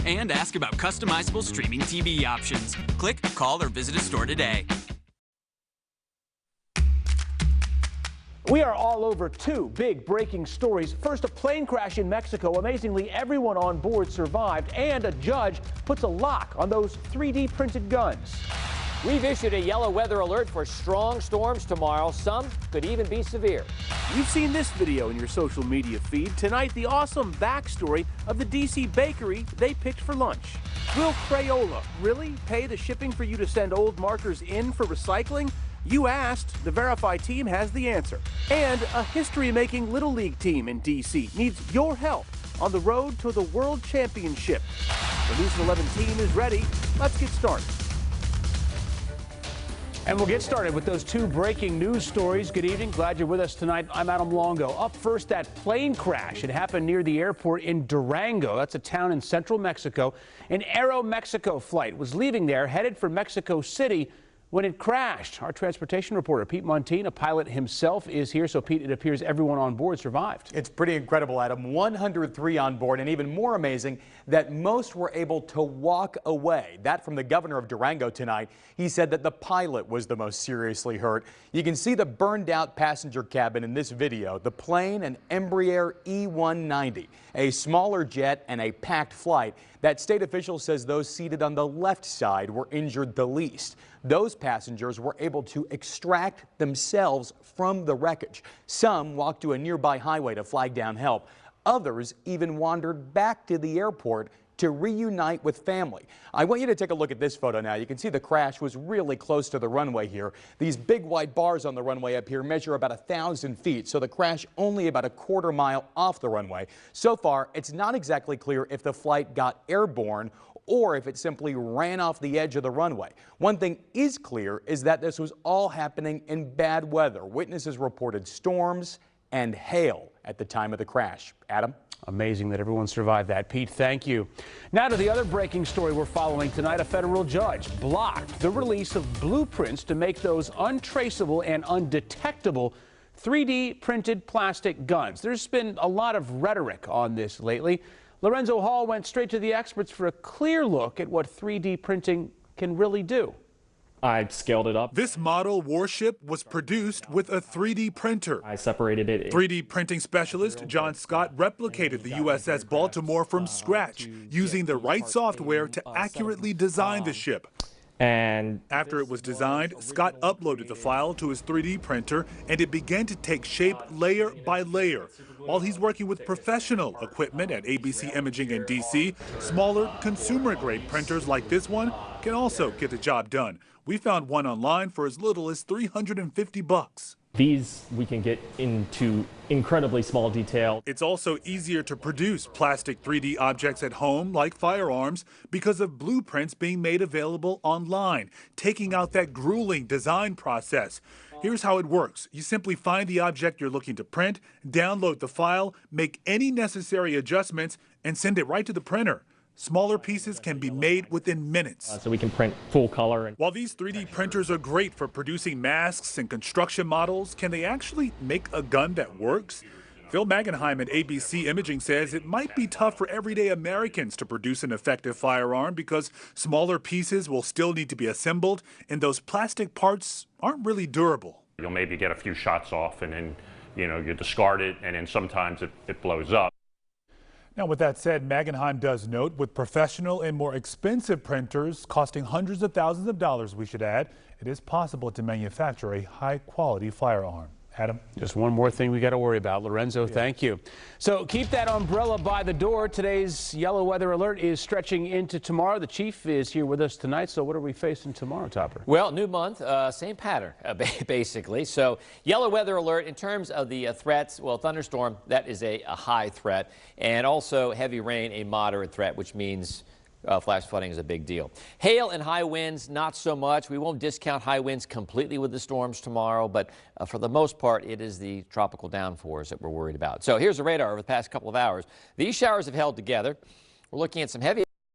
And ask about customizable streaming TV options. Click, call, or visit a store today. We are all over two big breaking stories. First, a plane crash in Mexico. Amazingly, everyone on board survived, and a judge puts a lock on those 3D printed guns. We've issued a yellow weather alert for strong storms tomorrow. Some could even be severe. You've seen this video in your social media feed. Tonight, the awesome backstory of the D.C. bakery they picked for lunch. Will Crayola really pay the shipping for you to send old markers in for recycling? You asked, the Verify team has the answer. And a history-making Little League team in D.C. needs your help on the road to the World Championship. The News 11 team is ready. Let's get started. And we'll get started with those two breaking news stories. Good evening. Glad you're with us tonight. I'm Adam Longo. Up first, that plane crash. It happened near the airport in Durango. That's a town in central Mexico. An Aeromexico flight was leaving there, headed for Mexico City, when it crashed. Our transportation reporter, Pete Montine, a pilot himself, is here. So, Pete, it appears everyone on board survived. It's pretty incredible, Adam. 103 on board, and even more amazing that most were able to walk away. That from the governor of Durango tonight. He said that the pilot was the most seriously hurt. You can see the burned out passenger cabin in this video. The plane, an Embraer E190, a smaller jet and a packed flight. That state official says those seated on the left side were injured the least. Those passengers were able to extract themselves from the wreckage. Some walked to a nearby highway to flag down help. Others even wandered back to the airport to reunite with family. I want you to take a look at this photo now. You can see the crash was really close to the runway here. These big white bars on the runway up here measure about 1,000 feet, so the crash only about a quarter mile off the runway. So far, it's not exactly clear if the flight got airborne or if it simply ran off the edge of the runway. One thing is clear is that this was all happening in bad weather. Witnesses reported storms and hail at the time of the crash. Adam? Amazing that everyone survived that. Pete, thank you. Now to the other breaking story we're following tonight. A federal judge blocked the release of blueprints to make those untraceable and undetectable 3D printed plastic guns. There's been a lot of rhetoric on this lately. Lorenzo Hall went straight to the experts for a clear look at what 3D printing can really do. I scaled it up. This model warship was produced with a 3D printer. I separated it. 3D printing specialist John Scott replicated the USS Baltimore from scratch using the right software to accurately design the ship. And after it was designed, Scott uploaded the file to his 3D printer and it began to take shape layer by layer. While he's working with professional equipment at ABC Imaging in DC, smaller consumer-grade printers like this one can also get the job done. We found one online for as little as $350. these we can get into incredibly small detail. It's also easier to produce plastic 3D objects at home, like firearms, because of blueprints being made available online, taking out that grueling design process. Here's how it works. You simply find the object you're looking to print, download the file, make any necessary adjustments, and send it right to the printer. Smaller pieces can be made within minutes. So we can print full color. While these 3D printers are great for producing masks and construction models, can they actually make a gun that works? Phil Magenheim at ABC Imaging says it might be tough for everyday Americans to produce an effective firearm because smaller pieces will still need to be assembled, and those plastic parts aren't really durable. You'll maybe get a few shots off, and then you discard it, and then sometimes it blows up. Now, with that said, Magenheim does note with professional and more expensive printers costing hundreds of thousands of dollars, we should add, it is possible to manufacture a high-quality firearm. Adam? Just one more thing we got to worry about. Lorenzo, thank you. So keep that umbrella by the door. Today's yellow weather alert is stretching into tomorrow. The chief is here with us tonight. So what are we facing tomorrow, Topper? Well, new month, same pattern, basically. So yellow weather alert in terms of the threats. Well, thunderstorm, that is a high threat. And also heavy rain, a moderate threat, which means flash flooding is a big deal. Hail and high winds, not so much. We won't discount high winds completely with the storms tomorrow, but for the most part, it is the tropical downpours that we're worried about. So here's the radar over the past couple of hours. These showers have held together. We're looking at some heavy